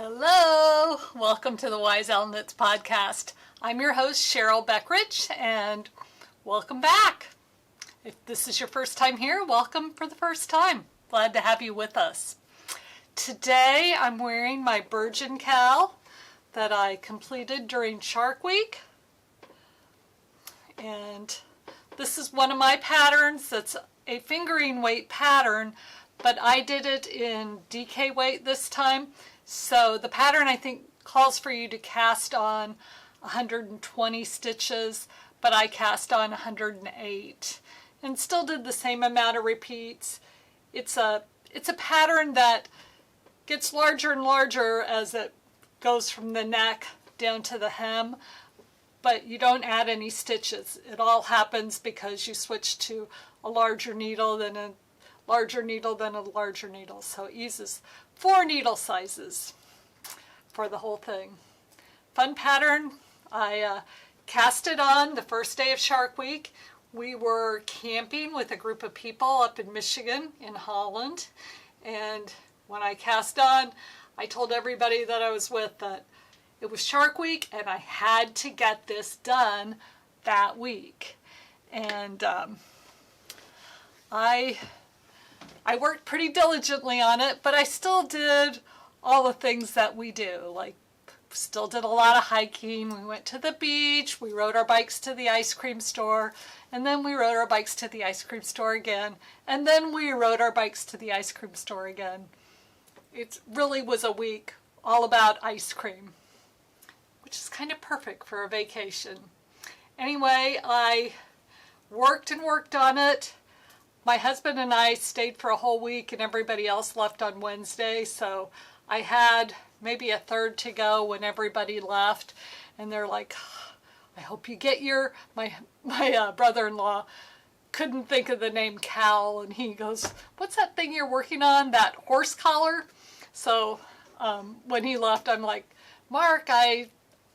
Hello! Welcome to the Wise Owl Knits podcast. I'm your host, Cheryl Beckrich, and welcome back. If this is your first time here, welcome for the first time. Glad to have you with us. Today I'm wearing my Cowboy KAL that I completed during Shark Week. And this is one of my patterns that's a fingering weight pattern, but I did it in DK weight this time. So the pattern I think calls for you to cast on 120 stitches, but I cast on 108 and still did the same amount of repeats. It's a pattern that gets larger and larger as it goes from the neck down to the hem, but you don't add any stitches. It all happens because you switch to a larger needle, then a larger needle, then a larger needle. So it uses 4 needle sizes for the whole thing. Fun pattern. I cast it on the first day of Shark Week. We were camping with a group of people up in Michigan, in Holland, and when I cast on, I told everybody that I was with that it was Shark Week and I had to get this done that week. And I worked pretty diligently on it, but I still did all the things that we do. Like, still did a lot of hiking. We went to the beach, we rode our bikes to the ice cream store, and then we rode our bikes to the ice cream store again, and then we rode our bikes to the ice cream store again. It really was a week all about ice cream, which is kind of perfect for a vacation. Anyway, I worked and worked on it. My husband and I stayed for a whole week and everybody else left on Wednesday, so I had maybe a third to go when everybody left, and they're like, I hope you get my brother-in-law couldn't think of the name Cal, and he goes, what's that thing you're working on, that horse collar? So when he left, I'm like, Mark, I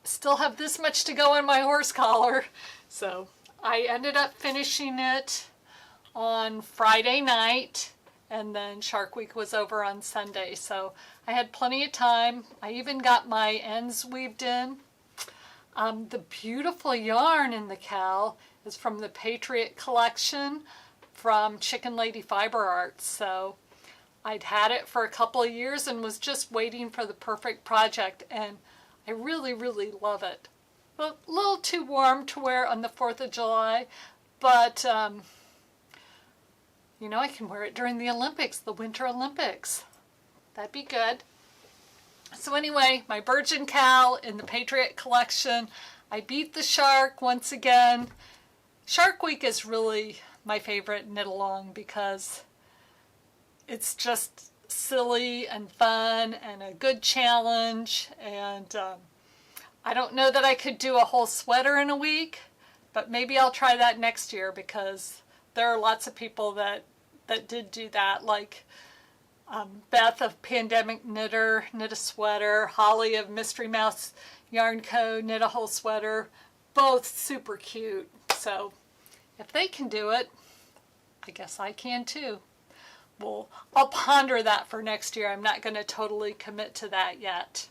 still have this much to go on my horse collar. So I ended up finishing it on Friday night, and then Shark Week was over on Sunday, so I had plenty of time. I even got my ends weaved in. The beautiful yarn in the Cal is from the Patriot collection from Chicken Lady Fiber Arts, so I'd had it for a couple of years and was just waiting for the perfect project, and I really, really love it. A little too warm to wear on the 4th of July, but you know, I can wear it during the Olympics, the Winter Olympics. That'd be good. So anyway, my Cowboy KAL in the Patriot collection. I beat the shark once again. Shark Week is really my favorite knit along because it's just silly and fun and a good challenge. And I don't know that I could do a whole sweater in a week, but maybe I'll try that next year because there are lots of people that did do that, like Beth of Pandemic Knitter knit a sweater, Holly of Mystery Mouse Yarn Co. knit a whole sweater, both super cute. So if they can do it, I guess I can too. Well, I'll ponder that for next year. I'm not going to totally commit to that yet.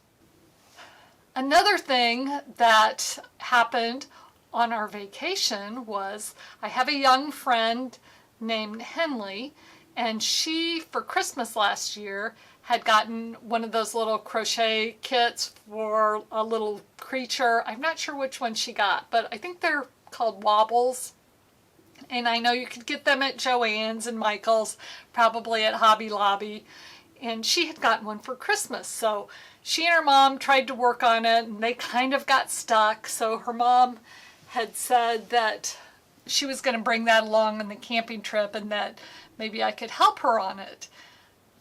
Another thing that happened on our vacation was I have a young friend named Henley, and she, for Christmas last year, had gotten one of those little crochet kits for a little creature. I'm not sure which one she got, but I think they're called Wobbles. And I know you could get them at Joann's and Michael's, probably at Hobby Lobby. And she had gotten one for Christmas, so she and her mom tried to work on it, and they kind of got stuck. So her mom had said that she was going to bring that along on the camping trip and that maybe I could help her on it.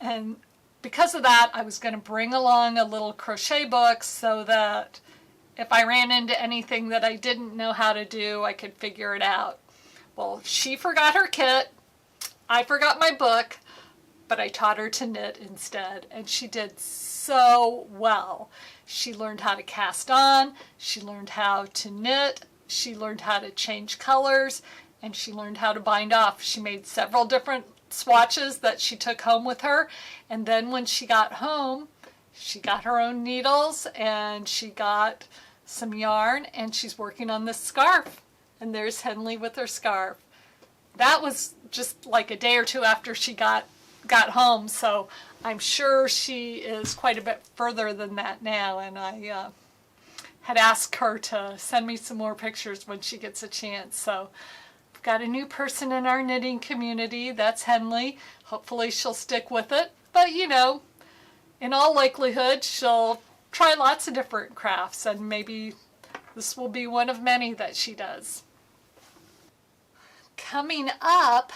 And because of that, I was going to bring along a little crochet book so that if I ran into anything that I didn't know how to do, I could figure it out. Well, she forgot her kit, I forgot my book, but I taught her to knit instead, and she did so well. She learned how to cast on, she learned how to knit, she learned how to change colors, and she learned how to bind off. She made several different swatches that she took home with her, and then when she got home, she got her own needles and she got some yarn and she's working on this scarf. And there's Henley with her scarf. That was just like a day or two after she got home, so I'm sure she is quite a bit further than that now, and I had asked her to send me some more pictures when she gets a chance. So we've got a new person in our knitting community. That's Henley. Hopefully she'll stick with it, but you know, in all likelihood she'll try lots of different crafts, and maybe this will be one of many that she does. Coming up,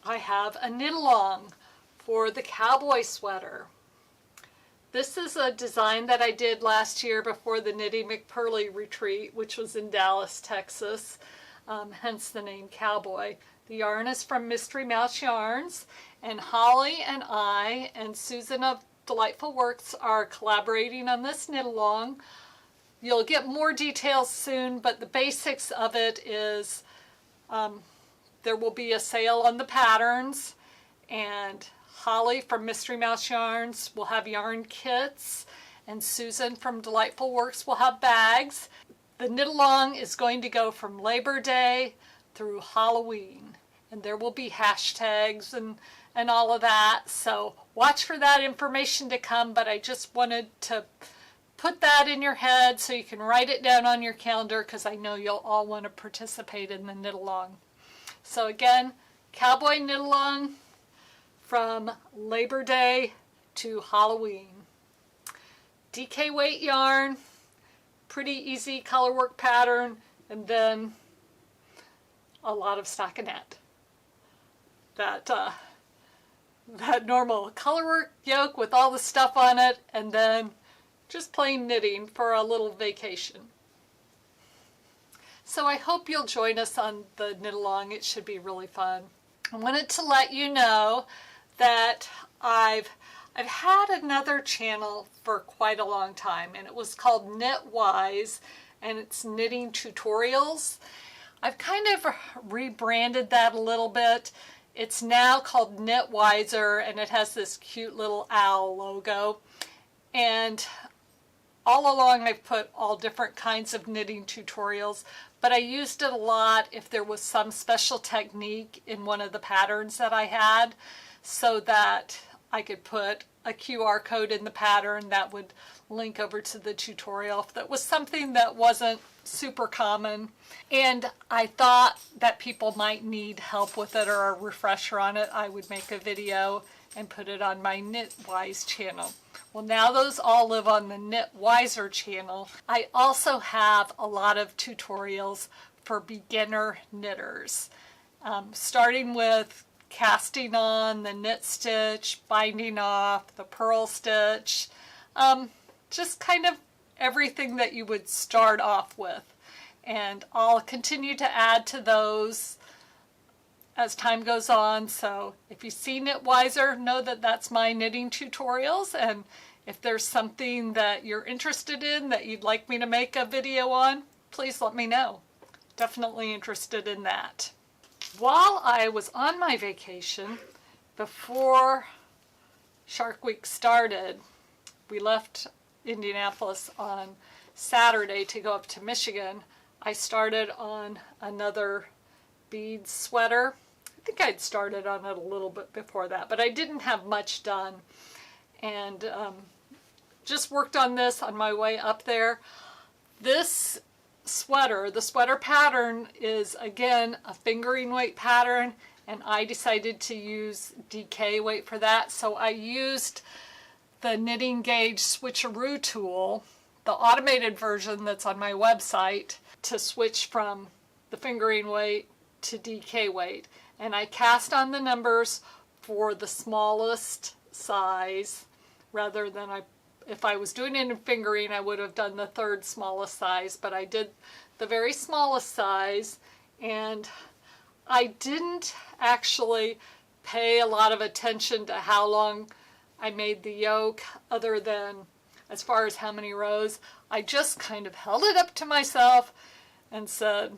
I have a knit along for the cowboy sweater. This is a design that I did last year before the Knitting McPurley retreat, which was in Dallas, Texas, hence the name Cowboy. The yarn is from Mystery Mouse Yarns, and Holly and I and Susan of Delightful Works are collaborating on this knit along. You'll get more details soon, but the basics of it is there will be a sale on the patterns, and Holly from Mystery Mouse Yarns will have yarn kits, and Susan from Delightful Works will have bags. The knit along is going to go from Labor Day through Halloween, and there will be hashtags and all of that, so watch for that information to come, but I just wanted to put that in your head so you can write it down on your calendar, because I know you'll all want to participate in the knit along. So again, Cowboy knit along from Labor Day to Halloween. DK weight yarn, pretty easy color work pattern, and then a lot of stockinette. That normal color work yoke with all the stuff on it, and then just plain knitting for a little vacation. So I hope you'll join us on the knit along. It should be really fun. I wanted to let you know that I've had another channel for quite a long time, and it was called Knitwise, and it's knitting tutorials. I've kind of rebranded that a little bit. It's now called Knitwiser, and it has this cute little owl logo. And all along I've put all different kinds of knitting tutorials, but I used it a lot if there was some special technique in one of the patterns that I had, so that I could put a QR code in the pattern that would link over to the tutorial if that was something that wasn't super common. And I thought that people might need help with it or a refresher on it. I would make a video and put it on my Knitwise channel. Well, now those all live on the Knitwiser channel. I also have a lot of tutorials for beginner knitters, starting with casting on, the knit stitch, binding off, the purl stitch, just kind of everything that you would start off with. And I'll continue to add to those as time goes on. So if you see Knitwiser, know that that's my knitting tutorials, and if there's something that you're interested in that you'd like me to make a video on, please let me know. Definitely interested in that. While I was on my vacation, before Shark Week started, we left Indianapolis on Saturday to go up to Michigan. I started on another bead sweater. I think I'd started on it a little bit before that, but I didn't have much done, and just worked on this on my way up there. This sweater, the sweater pattern, is again a fingering weight pattern, and I decided to use DK weight for that, so I used the knitting gauge switcheroo tool, the automated version that's on my website, to switch from the fingering weight to DK weight. And I cast on the numbers for the smallest size, rather than if I was doing it in fingering, I would have done the third smallest size, but I did the very smallest size, and I didn't actually pay a lot of attention to how long I made the yoke, other than as far as how many rows. I just kind of held it up to myself and said,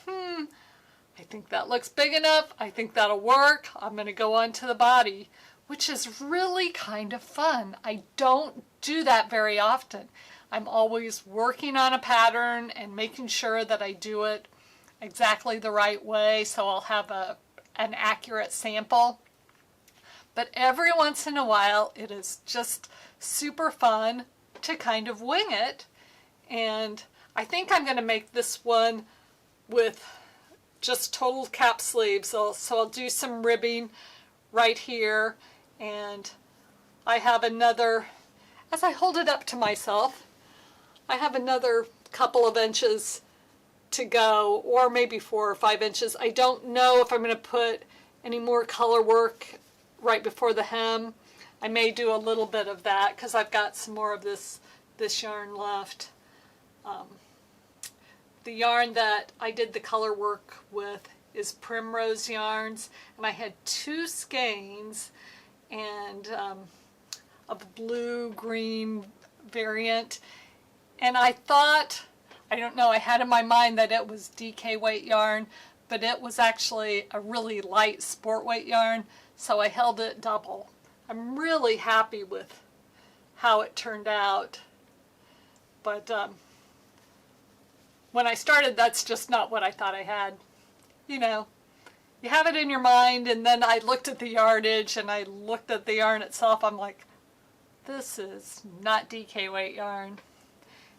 I think that looks big enough. I think that'll work. I'm going to go on to the body. which is really kind of fun. I don't do that very often. I'm always working on a pattern and making sure that I do it exactly the right way, so I'll have an accurate sample. But every once in a while, it is just super fun to kind of wing it. And I think I'm going to make this one with just total cap sleeves. So I'll do some ribbing right here. And I have another, as I hold it up to myself, I have another couple of inches to go, or maybe 4 or 5 inches. I don't know if I'm going to put any more color work right before the hem. I may do a little bit of that because I've got some more of this yarn left. The yarn that I did the color work with is Primrose yarns, and I had 2 skeins and a blue-green variant, and I thought, I don't know, I had in my mind that it was DK weight yarn, but it was actually a really light sport weight yarn, so I held it double. I'm really happy with how it turned out, but when I started, that's just not what I thought I had. You know, you have it in your mind, and then I looked at the yardage and I looked at the yarn itself. I'm like, this is not DK weight yarn.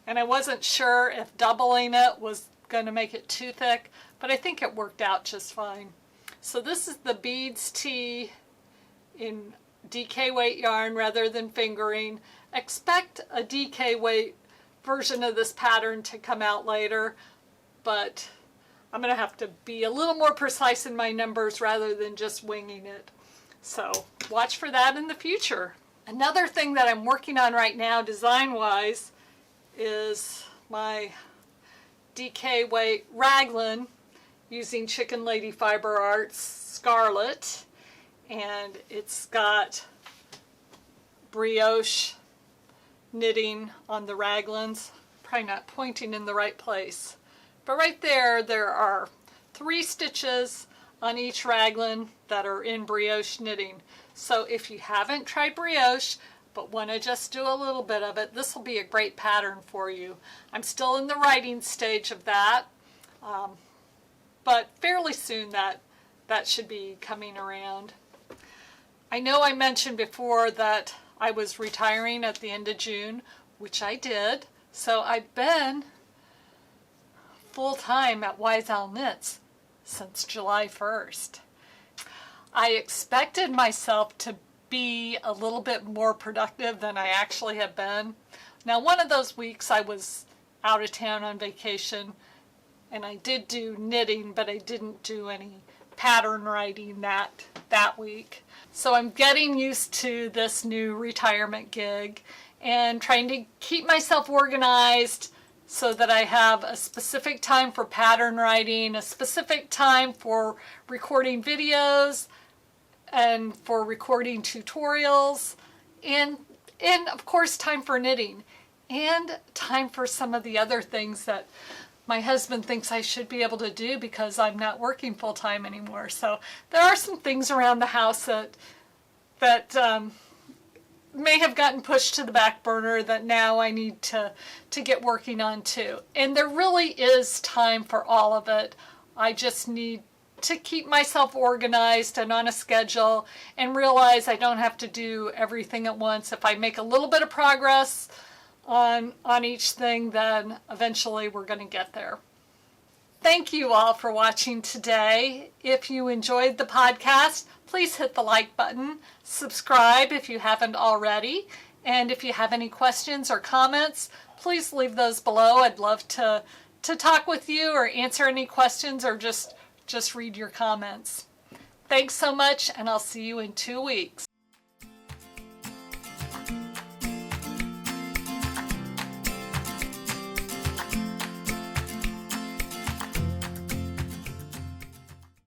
And I wasn't sure if doubling it was going to make it too thick, but I think it worked out just fine. So this is the Beads Tee in DK weight yarn rather than fingering. Expect a DK weight version of this pattern to come out later, but I'm going to have to be a little more precise in my numbers rather than just winging it. So watch for that in the future. Another thing that I'm working on right now design-wise is my DK weight raglan using Chicken Lady Fiber Arts Scarlet, and it's got brioche knitting on the raglans. Probably not pointing in the right place, but right there, there are 3 stitches on each raglan that are in brioche knitting. So if you haven't tried brioche but want to just do a little bit of it, this will be a great pattern for you. I'm still in the writing stage of that, but fairly soon that should be coming around. I know I mentioned before that I was retiring at the end of June, which I did, so I've been full-time at Wise Owl Knits since July 1st. I expected myself to be a little bit more productive than I actually have been. Now, one of those weeks I was out of town on vacation, and I did do knitting, but I didn't do any pattern writing that week. So I'm getting used to this new retirement gig and trying to keep myself organized so that I have a specific time for pattern writing, a specific time for recording videos, and for recording tutorials, and of course time for knitting, and time for some of the other things that my husband thinks I should be able to do because I'm not working full-time anymore. So there are some things around the house that may have gotten pushed to the back burner that now I need to get working on too. And there really is time for all of it. I just need to keep myself organized and on a schedule and realize I don't have to do everything at once. If I make a little bit of progress on each thing, then eventually we're going to get there. Thank you all for watching today. If you enjoyed the podcast, please hit the like button, subscribe if you haven't already, and if you have any questions or comments, please leave those below. I'd love to talk with you or answer any questions or just read your comments. Thanks so much, and I'll see you in 2 weeks.